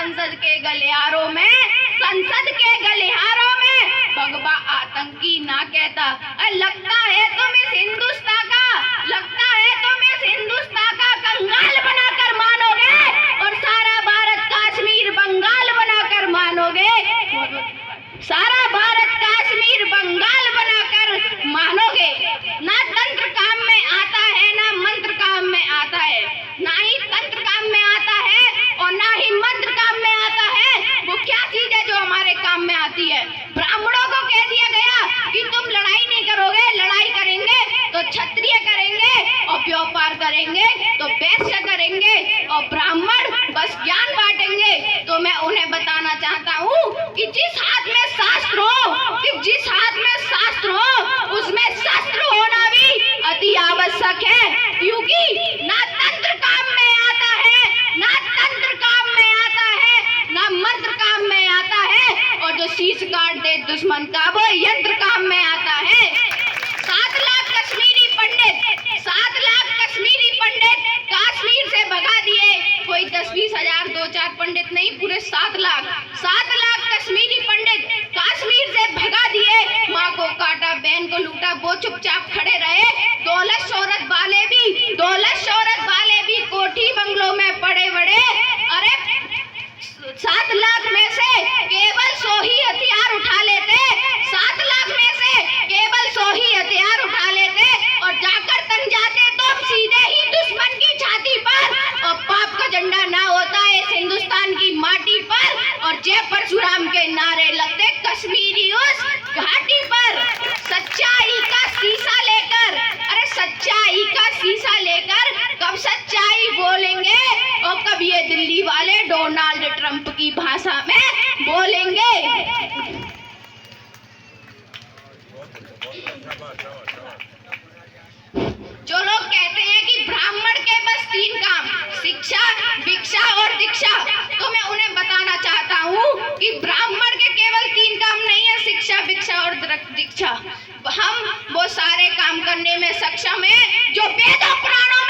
संसद के गलियारों में, संसद के गलियारों में भगवा आतंकी ना कहता। लगता है तुम इस हिंदुस्तान का, लगता है तुम इस हिंदुस्तान का कंगाल बनाकर मानोगे और सारा भारत कश्मीर बंगाल बनाकर मानोगे, सारा भारत कश्मीर बंगाल बनाकर मानोगे। ना तंत्र काम में आता है, ना मंत्र काम में आता है, ना ही तंत्र काम में आता है और ना ही मंत्र काम में आता है। वो क्या चीज है जो हमारे काम में आती है? ब्राह्मणों को कह दिया गया कि तुम लड़ाई नहीं करोगे, लड़ाई करेंगे तो क्षत्रिय करेंगे और व्यापार करेंगे तो वैश्य करेंगे और ब्राह्मण बस ज्ञान बांटेंगे। तो मैं उन्हें बताना चाहता हूँ कि जिस हाथ में शास्त्र हो, कि जिस हाथ में शास्त्र हो उसमें शस्त्र होना भी अति आवश्यक है, क्योंकि ना तंत्र काम में आता है, ना तंत्र काम में आता है, ना मंत्र काम में आता है और जो शीश काट दे दुश्मन का वो यंत्र काम में आता है। 7 लाख कश्मीरी पंडित, 7 लाख कश्मीरी पंडित कश्मीर से भगा दिए। कोई 10-20 हजार 2-4 पंडित नहीं, पूरे 7 लाख कश्मीरी पंडित कश्मीर से भगा दिए। माँ को काटा, बहन को लूटा, वो चुपचाप खड़े रहे। दौलत शोहरत वाले भी कोठी बंगलों में पड़े बड़े। अरे 7 लाख में से केवल 100 ही हथियार उठा लेते, 7 लाख में से केवल 100 ही हथियार उठा लेते और जाकर तन जाते तो सीधे ही दुश्मन की छाती पर और पाप का झंडा ना होता है इस हिंदुस्तान की माटी पर और जय परशुराम के नारे लगते कश्मीरी उस घाटी पर। सच्चाई का शीशा लेकर, अरे सच्चाई का शीशा लेकर कब सच्चाई बोलेंगे और कब ये दिल्ली वाले डोनाल्ड ट्रंप की भाषा में बोलेंगे। जो लोग कहते हैं कि ब्राह्मण के बस 3 काम, शिक्षा, भिक्षा और दीक्षा, तो मैं उन्हें बताना चाहता हूँ कि ब्राह्मण के केवल 3 काम नहीं है, शिक्षा, भिक्षा और दीक्षा। हम वो सारे काम करने में सक्षम हैं जो वेदों पुराणों